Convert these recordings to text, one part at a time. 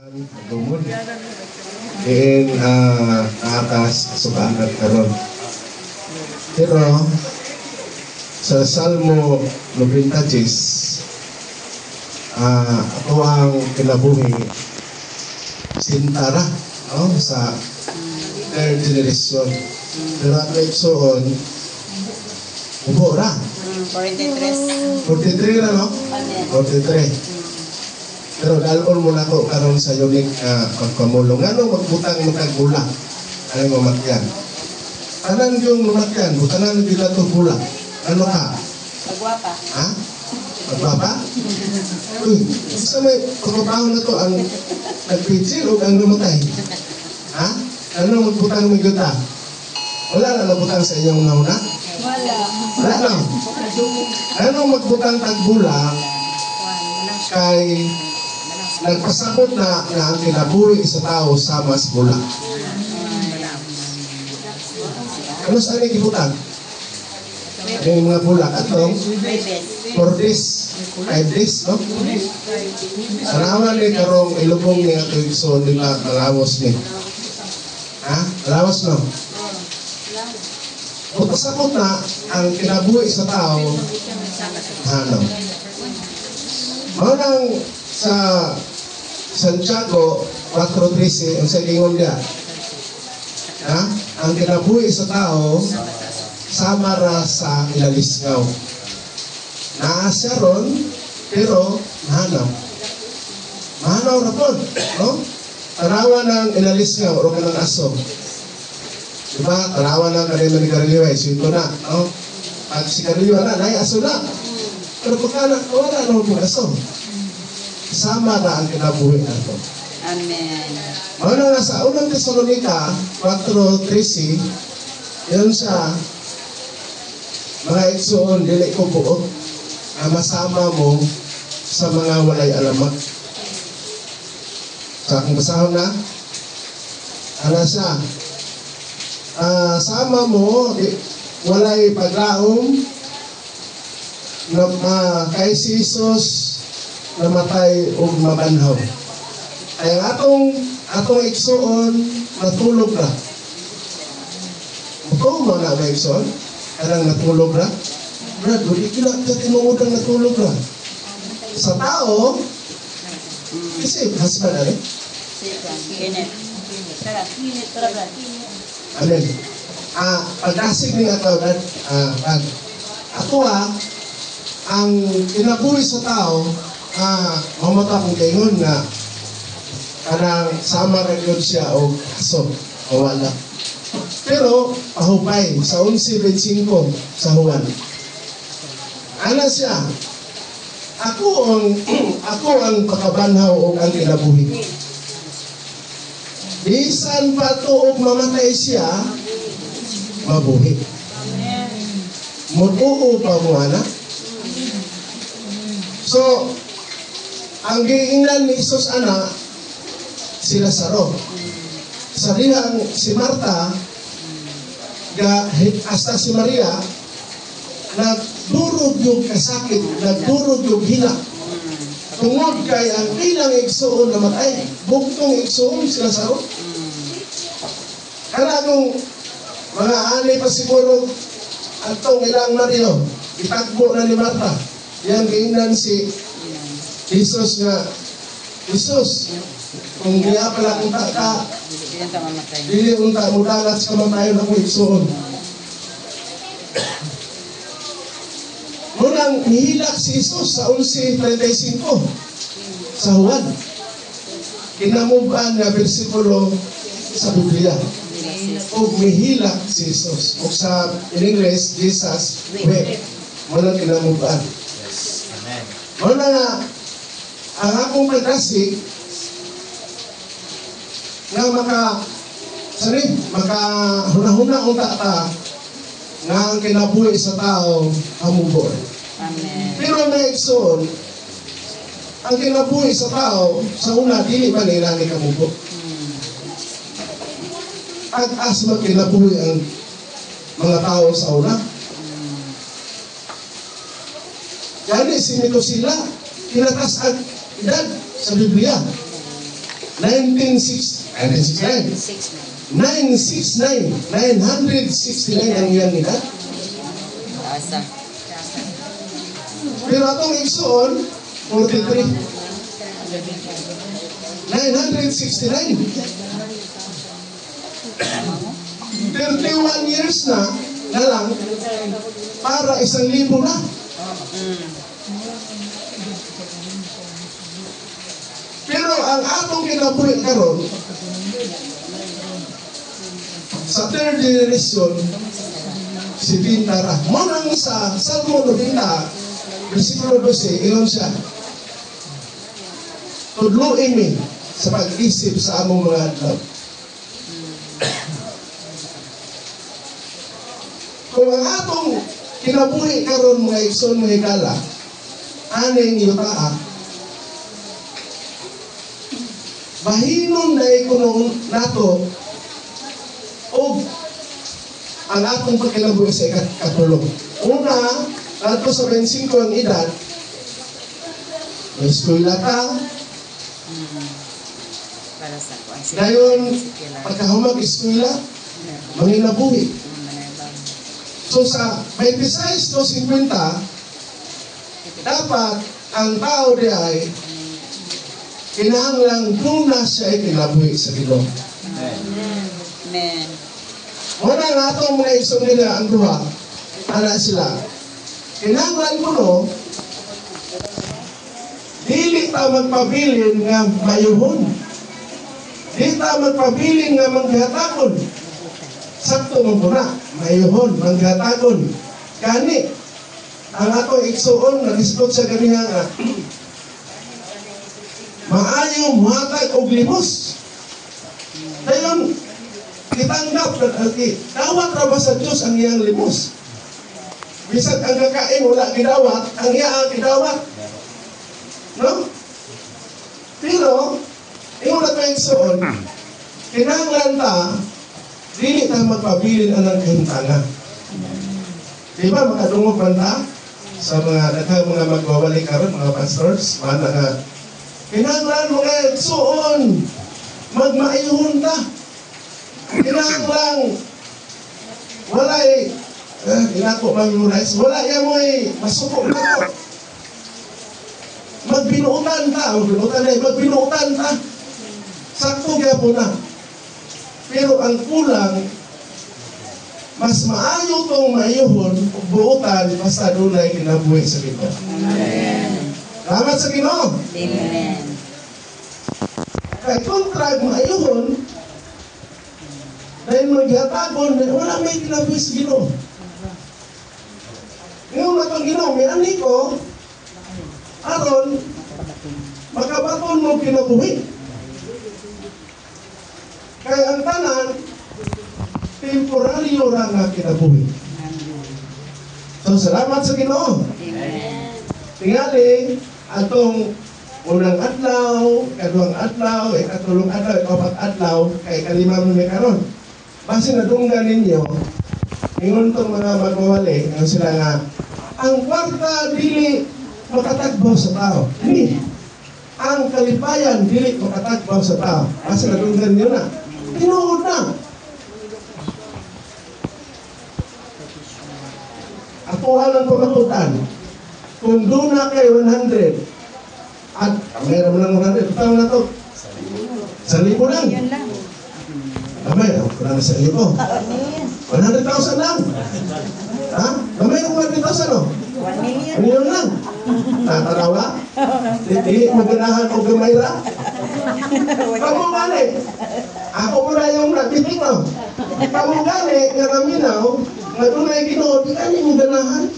Dumon. Diin atas subangat karon. Pero sa Salmo 90 ako ang kinabuhi sintara sa third generation. Pero ang kaigsoon ubo ra. 43. 43 na no? 43. Pero dalon mo na ko karon sa unique pagpamulong. Ano magbutang magkagula? Ano mamatyan? Tanan yung mamatyan, butanan nila to gula. Ano ka? Magwapa. Ha? Magwapa? Uy, isa may kumabaho na to ang nagpitsil o ang namatay. Ha? Ano magbutang may guta? Wala na nabutang sa inyong nauna? Wala. Wala na. Ano magbutang tagbulang kay nagpasabot na ang kinabuhi sa tao sa mas bula. Ano sa akin gibutang? Ano yung mga bula? Atong 4 days, 5 days, no? Sanaman ni karong ilubong ni ato so di ba malawos ni? Ha? Malawos no? Kung pasabot na ang kinabuhi sa tao, ano? Maunang sa Santiago 4:13 ang sagingon niya, ang kinabuhi sa tao sama ra sa ilalisngaw. Naasya ron, pero mahanaw ra po, no? Tarawan ng ilalisngaw o kanang aso. Diba? Tarawan ng karimanigarilyo ay sinto na, no? Pag si karilyo na, nai aso na. Pero pagka wala na mo aso. Sama na ang kinabuhi nato. Amen. Ano na sa unang Tesalonica 4:13, yun siya, mga igsoon, dili ko buot, na masama mo sa mga walay alamat. Sa akong basahon na, ano siya, sama mo, walay paglaom, na kay si Jesus, namatay o mabanhaw. Ay atong igsoon natulog ra. Ito mo na ba igsoon? Kanang natulog ra? Brad, hindi kila tinuod ang natulog ra. Sa tao, kasi husband ano? Amen. Pagdasig ni ato, Brad, ang kinabuhi sa tao, mamata kong kaingon na kanang sama rin siya o aso o wala. Pero pahupay sa 11:25 sa Juan. Ana siya, ako ang pakabanhaw o ang kinabuhi. Bisan pa tuog mamatay siya, mabuhi. Mutuo pa mo ana. So, ang giingnan ni Isus ana, si Lazaro. Sa dihang si Marta, hasta si Maria, nagdurog yung kasakit, nagdurog yung hila. Tungod kay ang ilang igsoon namatay, buktong igsoon si Lazaro. Kaya kung mga ani pa siguro, atong ilang Mario, itagbo na ni Marta, yang giingnan si Jesus nga, Jesus, kung niya pala kung ka, dili unta mo dalat sa kamatayon ako igsoon. Munang nihilak si Jesus sa 11:35 sa Juan. Kinamuban nga bersikulo sa Biblia. O mihilak si Jesus. O sa in English, Jesus wept. Munang kinamuban. Muna nga, ang akong pagkasig nga makahuna-huna unta ta nga ang kinabuhi sa tao hamubo. Amen. Pero may igsoon, ang kinabuhi sa tao sa una dili man nila ni kamubo. Ag-as man kinabuhi ang mga tao sa una. Gani sinito sila kinatas ang edad sa Biblia. 969 ang iyang edad. Asa. Pero atong igsuon 43. 969. 31 years na lang para 1,000 na. Pero ang atong kinabuhi karon sa third generation si Bintara. Munang sa Salmo 90, versikulo 12, ingon siya, tudluin mi sa pag-isip sa among mga adlaw. Kung ang atong kinabuhi karon mga igsoon mga higala, aning yutaa, bahinon na ikunong nato o ang atong pagkinabuhi sa ikatulong. Una, nato sa 25 ang edad, may eskwela ka, Para sa kuan. dayon pagkahumag eskwela, manginabuhi. So sa 26 to 50, dapat ang tao di ay kinahanglang doon na siya ay kinabuhi sa Ginoo. Amen. Muna nga itong mga isong nila ang duha, ana sila. Kinahanglan ko no, dili ta magpabilin nga mayuhon. Dili ta magpabilin nga manghatagon. Sakto mo muna, mayuhon, manghatagon. Kani, ang ato igsuon, nag-istot sa ganiha nga, maayo muhatag og limos. Dayon, kitanggap na dawat ra ba sa Dios ang iyang limos. Bisag ang kakain wala gidawat, ang iya ang gidawat. No? Pero, yung nagpaigsoon, kinahanglan ta, dili ta magpabilin ang kahimtanga. Di ba, makadungog man ta sa mga magwawali karon mga pastors, mana nga, kinahanglan mga igsoon, magmaayuhon ta. Kinahanglan, walay, inako mag-memorize, wala yan mo'y masuko na. Magbinuutan ta, magbinuutan ta. Sakto kaya po na. Pero ang kulang, mas maayo tong maayuhon, buutan, basta doon ay kinabuhi sa Ginoo. Amen. Salamat sa Ginoo. Amen. Kaya kontrag maayuhon, dahil magyatagon, wala may kinabuhi sa Ginoo. Ngayon na itong Ginoo, may ani ko, aron, makabaton mo kinabuhi. Kaya ang tanan, temporaryo ra nga kinabuhi. So, salamat sa Ginoo. Amen. Tingali, atong unang adlaw, kaduang adlaw, ikatulong adlaw, ikapat adlaw, kay kalima mo may karon. Base na dunggan ninyo, ingon tong mga magwawali, ingon sila nga, ang kwarta dili makatagbaw sa tao. Hindi. Ang kalipayan dili makatagbaw sa tao. Base na dunggan nyo na. Tinuod na. Atuhan ang pamatutan. Kung doon na kay 100, at mayroon lang 100, taon na to. 1,000 lang. Yun lang. Kamay, wala na 1,000. 100,000 lang. Ha? Kamay ng 100,000 o? 1 million. Million lang. Tatarawa? Hindi maganahan o gamay ra? Kamu gani? Ako mo na yung nagtitik no? Kamu gani, nga naminaw, nga tunay Ginoo, di kani mo ganahan?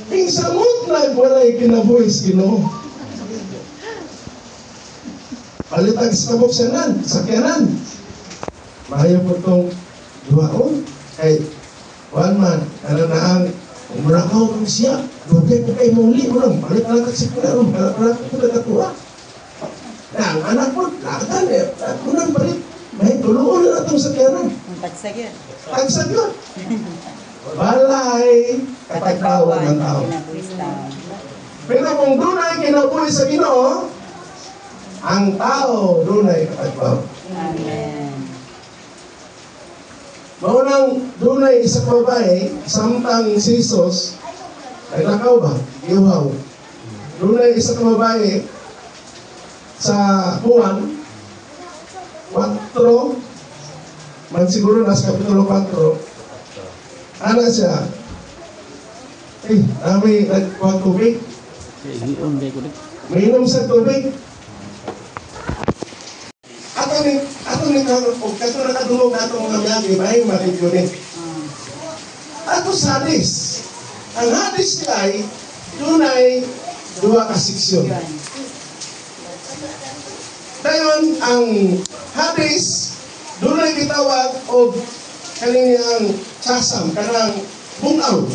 Ing samot nagwalay kinabuhis Ginoo. Palitag sa kabuksanan, sakyanan. Mahayo po itong duwaon. Kay, one man, ano na ang umurakaw kang siya. Dugay po kayo muli mo lang. Palit na lang kasi ko na rin. Palit ko na katuwa. Na, ang anak mo, lakan eh. Unang palit. May tulungan na itong sakyanan. Tagsagyan. Tagsagyan. Balay, katagtawan ng tao. Kinabuhis tao. Pero kung doon ay kinabuhi sa Ginoo, ang tao dunay katagbaw. Amen. Maunang dunay isa ka babae, samtang si Jesus, naglakaw ba? Iuhaw. Dunay isa ka babae sa Juan 4, man siguro nasa Kapitulo 4, ana siya, nami nagkuha tubig, mainom sa tubig. Ato ni karon og kato nakadungog nato mga miyagi may makikyo ni. Ato sa hadis. Ang hadis kay dunay duha ka seksyon. Dayon ang hadis dunay gitawag og kaniyang sasam kanang bungaw.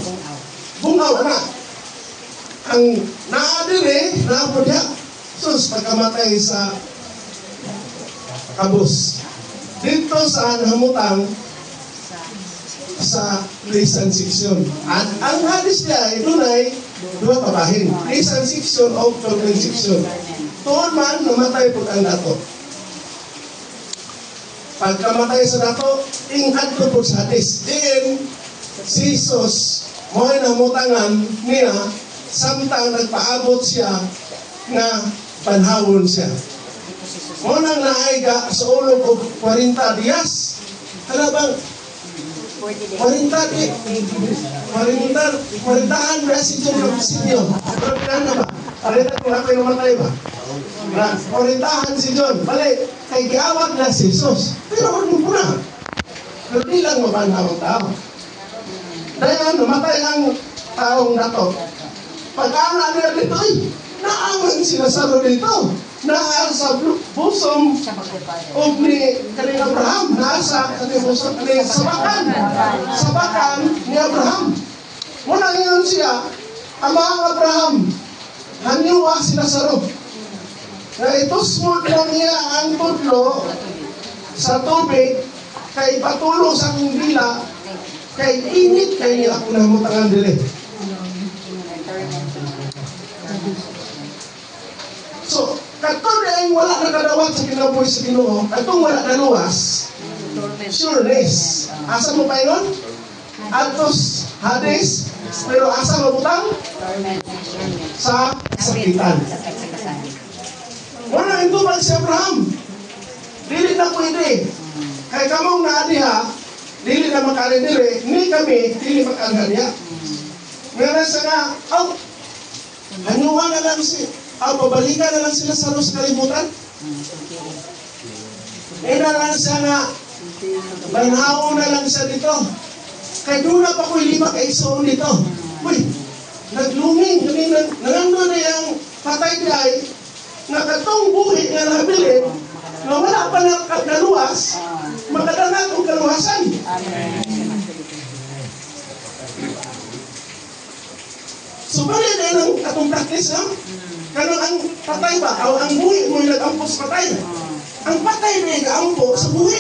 Bungaw ana. Ang naadire naapodya sus pagkamatay sa kabus. Dito sa nahamutang sa Lisan section. At ang hadis niya ay dunay duha ka bahin. Lisan section o Torment section. Tuon man namatay pud ang dato. Pagkamatay sa dato, ingad ko pud sa hadis. Diin si Jesus mo'y namutangan niya samtang nagpaabot siya nga panhawon siya. Munang naaiga sa ulog o 40 diyas. Ano bang 40 na si Jumlo Sinyo. Pero pinana ba? Parita kung ako'y namatay ba? 40 si John. Balik, kay giawag na si Jesus. Pero ano po na? Pero di lang mabanhawang tao. Dahil namatay ang taong nato. Pag-ana nila dito, naaman sila sa dito. Nasa busom o ni kaning Abraham, nasa kaning busom ni sabakan ni Abraham. Muna ngayon siya, amang Abraham, hanyuwa si Lazaro. Na itusmod lang niya ang tudlo sa tubig, kay patulo sa akong dila, kay init kay nila kung namutangan dili. So, katong ay wala na kadawat sa kinabuhi sa Ginoo, katong wala na luwas, sureness. Asa mo pa yun? Atos, hadis, pero asa mabutang? Sa sakitan. Wala ito ba si Abraham? Dili na pwede. Kaya kamong naadiha, dili na makalidiri, ni kami, dili makalidiri. Meron sa nga, hanyuhan na lang pabalikan na lang sila sa kalibutan. Na lang siya nga, banhaw na lang siya dito. Kaya doon na pa ko'y 5 kaigsoon dito. Uy, nagluming, nangando na yung patay guy, na katong buhi nga nabilin, na wala pa na kaluwas, makadala kong kaluwasan. So, bali na yung atong practice, no? Kano ang patay ba? O ang buhi mo yung nag-ampos patay. Ang patay na nag-ampo sa buhi.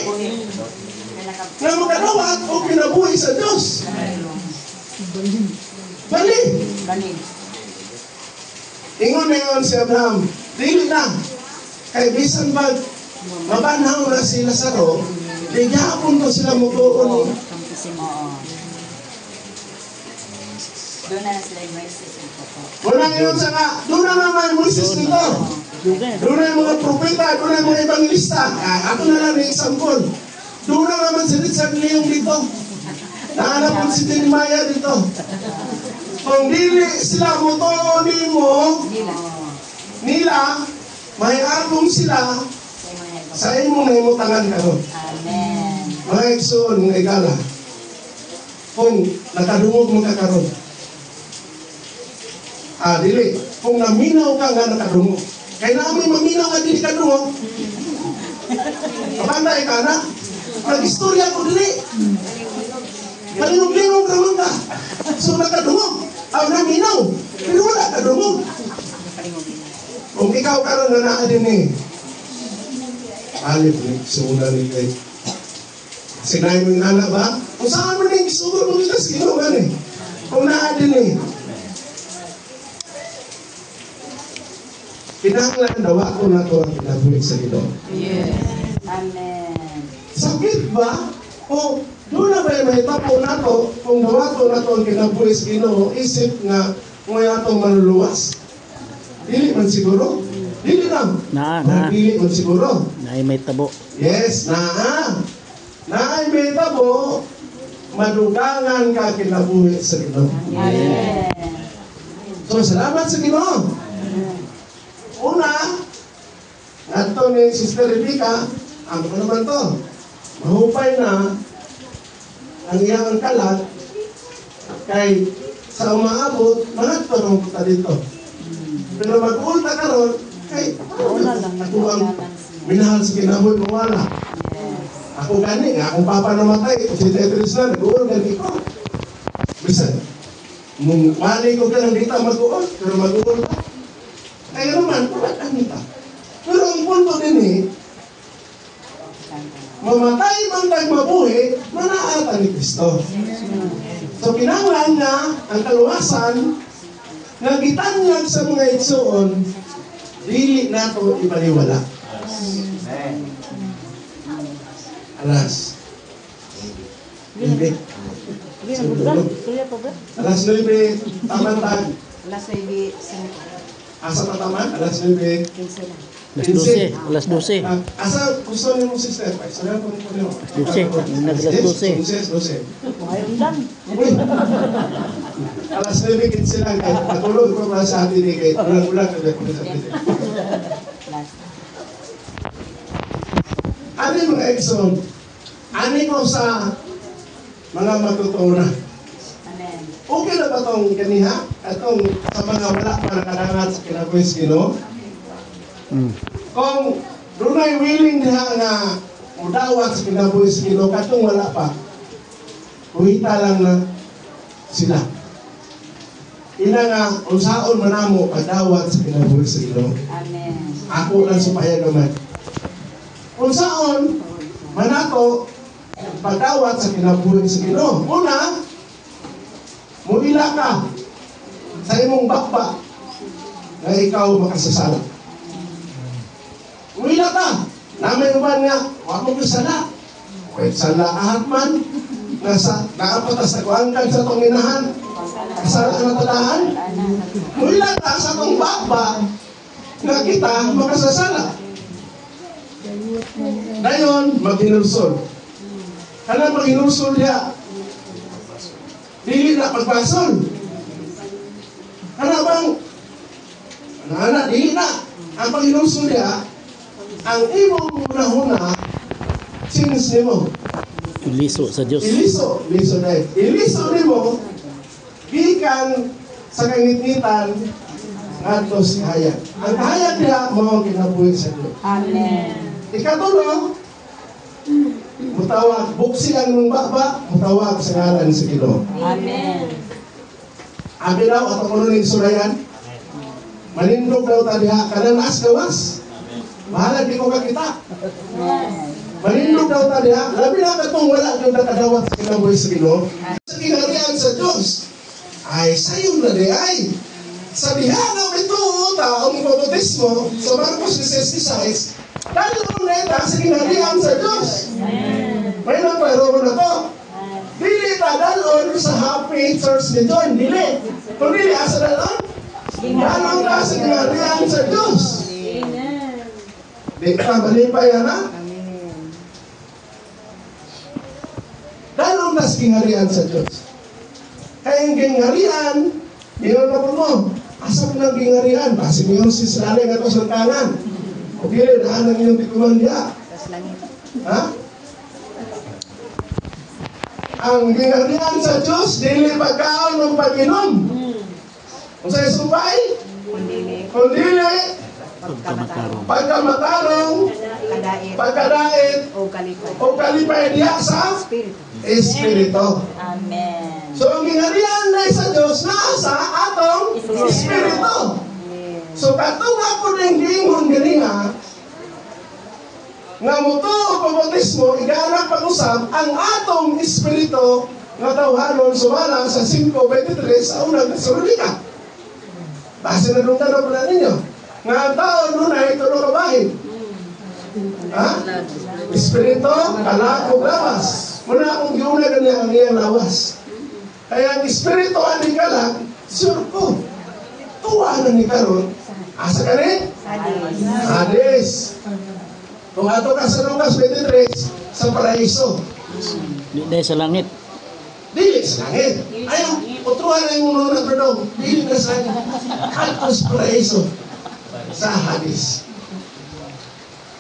Na makadawat o pinabuhi sa Diyos. Bali. Ingon na yun si Abraham. Dili na. Kay bisan bag mabanhaw na si Lazaro, ligapon ko sila mugoon. Doon na sila yung Moises ito po. Wala ngayon sa nga, doon na naman Moises dito. Doon na yung mga propeta, doon na yung mga evangelista. Ako na lang yung example. Doon na naman si Richard Leong dito. Nahanap ko si Jeremiah dito. Kung dili sila mutoni mo, nila, may album sila, sa imo na imutangan karon. Amen. Mga igsoon, mga igala. Kung nakadungog mo ka karon. Dili. Kung naminaw ka nga nakadungog. Kaya namin maminaw ka dili kadungog. Kapantay ka na. Nag-istorya ko dili. Malingog-lingog naman ka. So nakadungog. Naminaw. Pero wala kadungog. Kung ikaw karon na naa din alip ni sumula ni kay. Sinay mo yung anak ba? Kung saan mo na yung sumula mo nila sino ba ni? Kung naa din kinahanglan daw ako na ito ang kinabuhi sa Ginoo. Yes. Amen. Sakit ba? O doon na ba may tapo na to kung dawato na to ang kinabuhi sa Ginoo, isip nga kung ay atong manluluwas? Dili man siguro? Dili lang. Dili man siguro. Naay may tabo. Yes, naay may tabo, madugangan ka kinabuhi sa Ginoo. Amen. So, salamat sa Ginoo. Una, nato ni Sister Rebecca, ang ano naman to, mahupay na ang iyang kalat kay sa umaabot, managto nung punta dito. Pero mag-ulta karon kay ako ang minahal sa kinabuhi mawala. Ako gani, akong papa namatay, si Tetris na, nag-uol gani ko. Bisan, mung wali ko ka lang dito mag-uol, pero mag-uol ka. Kaya naman, pamatang kita. Pero ang punto din mamatay man tayo mabuhi, manaata ni Kristo. So, kinanglan na ang kaluwasan na gitanyag sa mga igsuon, dili na ito ibaliwala. Alas. Ibig. Alas 9, tamantag. Alas 9, Asa tataman? Alas 9. 12. Alas 12. Asa gusto niyo mong sister? Sabihan ko niyo. 12. Nag-alas 12. 12. Ngayon lang. Alas 9 lang. Natulog ko pa sa atin kay ulang-ulang na ko sa atin. Ano yung mga Exxon? Ano ko sa mga matutunan? Amen. Okay na ba itong kaniha? Itong sa mga wala pa nakadangat sa kinabuhi sa Ginoo? Kung doon ay willing diha nga udawat sa kinabuhi sa Ginoo, katong wala pa, kuhita lang na sila. Ina nga, unsaon manamo pagdawat sa kinabuhi sa Ginoo. Amen. Ako lang supaya naman. Unsaon manato pagdawat sa kinabuhi sa Ginoo. Una, muila ka sa imong bakba na ikaw makasasala. Muila ka. Namay uban nga, wag mo kasala. Wait, sala ahat man. Nakapatas na kuangkan sa itong inahan. Kasala na tadaan. Muila ka sa itong bakba na kita makasasala. Dayon, maghinulsol. Kana maghinulsol niya. Dili na pagbasol. Kana bang dili na. Ang paghinulsol niya, ang imong una-una, sins nimo. Iliso sa Diyos. Iliso dahil. Iliso nimo, gikan sa kangitnitan, ngadto si hayag. Ang hayag niya, mga kinabuhi sa Diyos. Amen. Ikatulong, mutawag, buksi ang mong baba, mutawag sa ngalan sa Ginoo. Amen. Abi daw, at ako nun yung surayan, manindog daw taliha, kanan as gawas. Mahalag di ko kakita. Manindog daw taliha, labi na katong wala yung nakadawat sa kinabuhi sa Ginoo. Sa kinaharian sa Diyos, ay sayo na di ay. Sa diha na may tuuta, ang bautismo, sa Marcos 16:16, dahil mo neta sa kinaharian sa Diyos. May nagpahiro na to. Dili ta dalon sa happy church ni John. Dili. Kung dili, asa dalon? Dalon ta sa kinaharian sa Diyos. Di ka malipay na? Dalon ta sa kinaharian sa Diyos. Kaya yung kinaharian, yun na po mo. Asa mo ng kinaharian? Kasi mo yung sislaling ato sa kanan. O dili, naanan yung tikuman niya. Ha? Ang ginagdian sa Diyos, dili pagkaon ng pag-inom. Kung sa'yo sumpay, kung dili, pagkamatarong, pagkadait, o kalipay niya sa Espiritu. Amen. So, ang ginagdian na sa Diyos, nasa atong Espiritu. So, katong ako ng gingon ganiha, nga muto o pabautismo, iganak pag-usap, ang atong Espiritu nga tawhanon sumala sa 5:23 sa unang Tesalonika. Base na nung tanong pala ninyo. nga ang tao nun ay tulo ka bahin. Ha? Espiritu, kalak, ug lawas. Muna akong giuna ganyan ang iyang lawas. Kaya ang espiritu ani kalak, sure ko. Tuwa na ni karon. Asa ka ni? Hades. Kung ato ka sa Lucas 23, sa paraiso. Di dahil sa langit. Dili sa langit. Ayaw, utruhan na yung mulo ng perdong. Dili na sa langit. Ato sa paraiso. Sa Hades.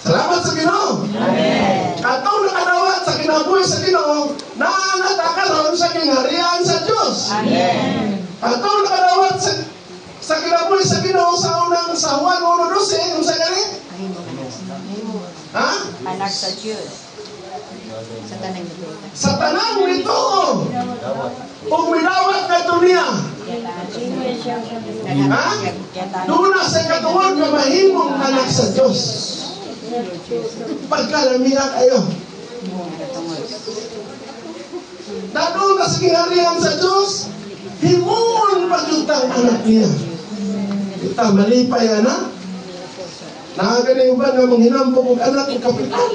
Salamat sa Ginoo. Amen. Atong nakadawat sa kinabuhi sa Ginoo, naanatakaron sa kingharian sa Dios. Amen. Atong nakadawat sa kinabuhi sa Ginoo sa unang sa Juan 1:12, unsa gani? Ha? Anak sa Diyos. Sa tanang nito, kung minawat ka niya, ha? Doon na sa katuwag na mahimong anak sa Diyos. Pagkalamihan kayo. Doon na sa kingharian sa Diyos, himon pagyutang anak niya. Kita malipay anak. Nakagaling ba na manghinampok ang anak ng kapitan?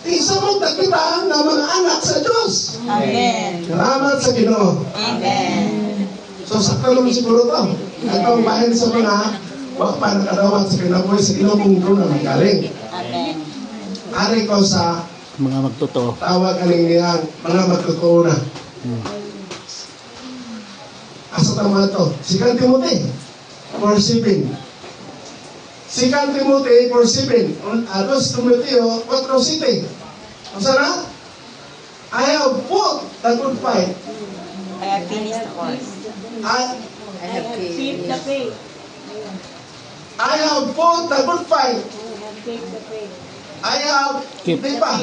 Isa mo takitaan na mga anak sa Diyos. Amen. Salamat sa Ginoo. Amen. So sakto lang siguro to. Atong bahin sa mga wag pa nakadawat sa kinabuhi sa Ginoo kung doon na magaling. Amen. Ari ko sa Mga magtotoo. tawag aning niyang mga magtutoo na. Asa tama to? Sikan Timothy 4:7. Sikan Timothy 4:7. Ados Timoteo 4:7. Ang sana? I have fought the good fight. I have finished the course. I Keep the faith. have fought the good fight. I have Keep. Dili pa.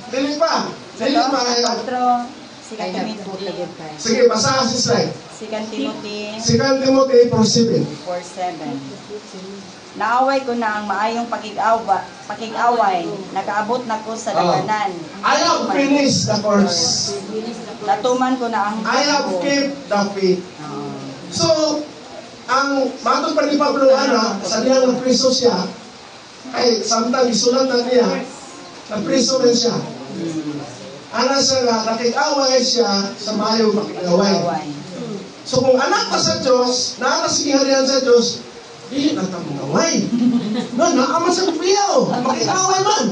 Dili pa. I have. Sikan Timothy. Sige, basahan si slide. Sikan Timothy Sikan Timothy 4:7. 4:7. Naaway ko na ang maayong pakig-away. Nakaabot na ko sa daganan. I have finished the course. Natuman ko na ang I have kept the faith. Ah. So, ang matod pa ni Pablo, sa niyang napriso siya, ay samtang isulatan niya, napriso rin siya. Ana siya nga, nakikaway siya sa mayong makikaway. Away. So kung anak ka sa Diyos, nakakasigharian sa Diyos, dili na itang magaway. Naaman sa kupiyaw, makikaway man.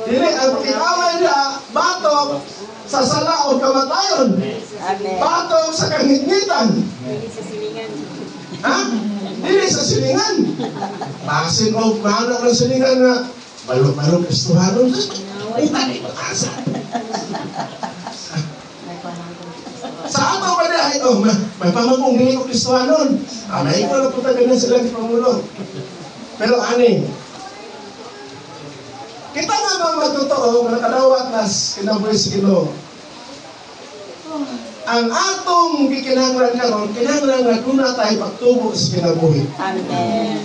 Dili, ang makikaway niya, batok sa sala o kamatayon. Amen. Batok sa kangitnitan. Ha? Dili sa silingan. Pasin o mana ng silingan na balong-balong kristuhanon. Utang ipag-asa. Sa ato pa niya, may pamagong hindi ko kristuhanon. May ito na punta ganyan sila sa Pangulo. Pero ani, kita nga mga magtotoo, nakadawat nas kinabuhi sa Ginoo. Ang atong gikinahanglan karon, kinahanglan nga kuna tayo pagtubo sa kinabuhi. Amen.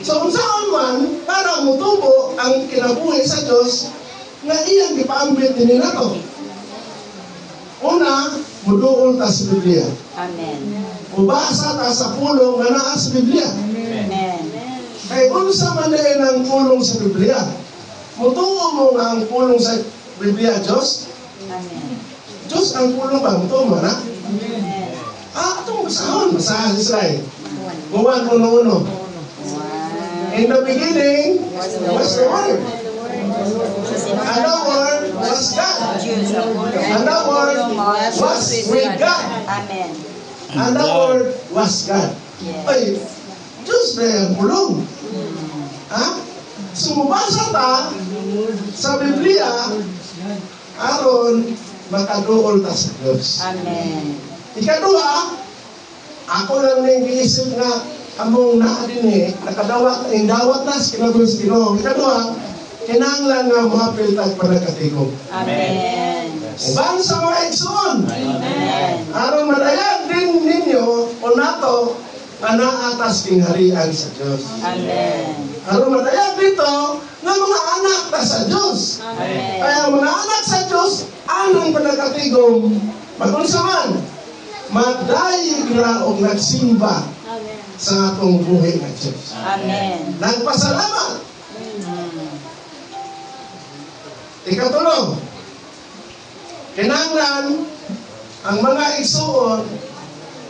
So kung saan man, para mutubo ang kinabuhi sa Diyos, nga iyang ipaambit din nato. Una, muduol ta sa Biblia. Amen. Ubasa ta sa pulong nga naa sa Biblia. Amen. Kay unsa man din ang pulong sa Biblia? Mutuo mo nga ang pulong sa Biblia, Diyos? Amen. Diyos ang pulong ba? Mutuo mo na? Amen. Itong basahon. Basahan si Israel. One. 1:1. One. In the beginning was the Word. And the Word was God. Diyos ang pulong. And the Word was with God. Amen. And the Word was God. Yes. Ay, Diyos na yung pulong. Ha? Sumubasa ta sa Biblia aron makaduol ta sa Diyos. Amen. Ikaduha, ako lang nang giisip nga among naa din nakadawat ang dawat nas kinabuhi sa Ginoo. Ikaduha, kinahanglan nga mahapil tag panagkatigom. Amen. Uban sa mga igsoon. Amen. Aron madayag din ninyo o nato nga naatas kingharian sa Diyos. Amen. Aron madayag dito nga mga anak ta sa Diyos. Amen. Kaya mga anak sa Diyos, anong panagkatigom? Magunsa man. madayig ra og nagsimba sa atong buhi nga Diyos. Amen. Nagpasalamat. Ikatulong, kinahanglan ang mga igsuon,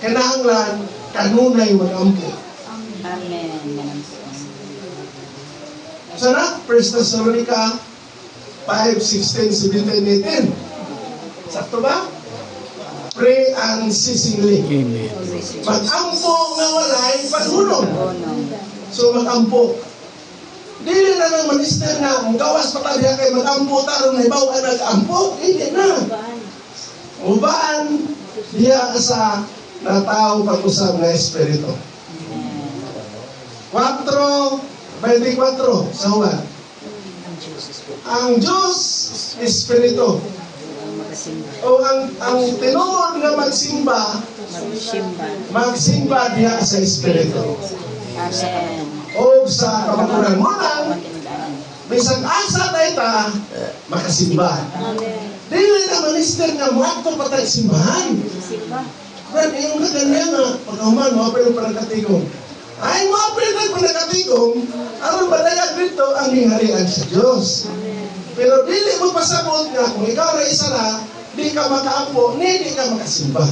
kinahanglan kanunay mag-ampo. Amen. Sana, 1 Thessalonica 5:16, 17, 18. Sakto ba? Pray unceasingly. Amen. Mag-ampo nga walay panhulog. Unong. So mag-ampo. Dili na ng minister na gawas patadya kay mag-ampo taron na ibaw ang nag-ampo. Hindi na. Ubaan diya sa natao pag-usap na espiritu. 4:24 sa Juan. Ang Diyos espiritu. O ang tinuod nga magsimba diya sa espiritu. Amen. O sa kamaturan mo lang, bisag asa tayo ta, makasimba. Dili na minister nga muadto pa tayo simbahan. Brad, yung kaganya nga, pagkahuman, mapil ang panagkatigong. Ay, mapil ang panagkatigong, aron badayag dito ang hingharian sa Diyos. Pero dili mo pasabot nga, kung ikaw na isa na, di ka makaapo, di ka makasimba.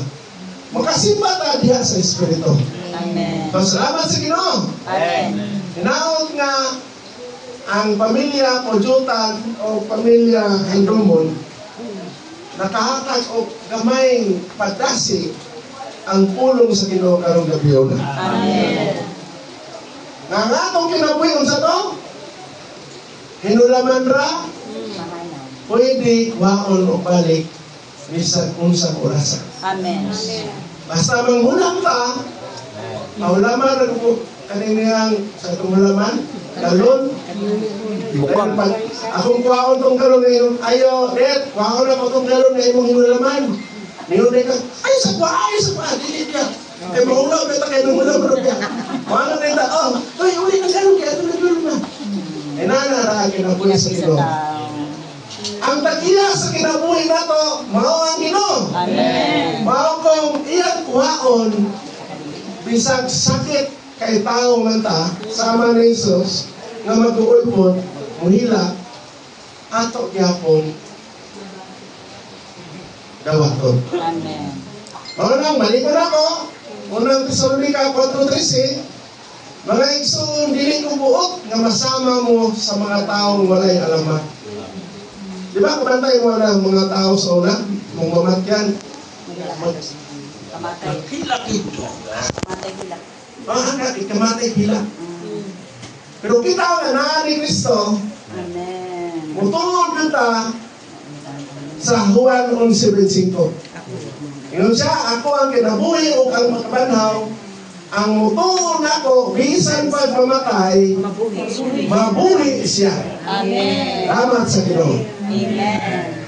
Makasimba ta diha sa Espiritu. Amen. Salamat sa Ginoo. Amen. Hinaot nga ang pamilya Pojutan o pamilya Handumon nakahatag og gamayng pagdasi ang pulong sa Ginoo karong gabi na. Amen. Nga nga itong kinabuhi sa to, hinulaman ra, pwede waon o balik bisan unsang orasan. Amen. Basta manghulam ta, mahulaman rin po kaniniyang sa itong hulaman, galon. Bukang. Akong kuhaon itong galon ngayon, ayo, Dad, kuhaon na po itong galon na imong hinulaman. Ngayon ka, ay sa kwa, dilit ka. Eh, mahulaw ka kayo nung hulaman rin ka. Mahulaw na ito, ay, uli ng galon kaya ito nagulong na. Eh, nanara, kinabuhi sa Ginoo. Ang tagiya sa kinabuhi na to, mao ang Ginoo. Amen. Mao kung iyang kuhaon, bisag sakit kay tao man ta, sama ni Jesus, nga mag-uulpon, muhila, ato gyapon, dawaton. Amen. Mao nang malikon ako, unang Thessalonica 4:13, mga igsoon, dili ko buot nga masama mo sa mga taong walay alamat. Di ba, kumantay mo na mga tao sa una, mong mamatyan, Kamatay. hilakid. Kamatay hila. Kamatay hila. Pero kita nga na ni Kristo, Amen. mutungod kita sa Juan 11:25. Yun siya, ako ang kinabuhi o ang makabanhaw, ang mutungod nako, bisan pag mamatay, mabuhi siya. Amen. Salamat sa Ginoo. Amen.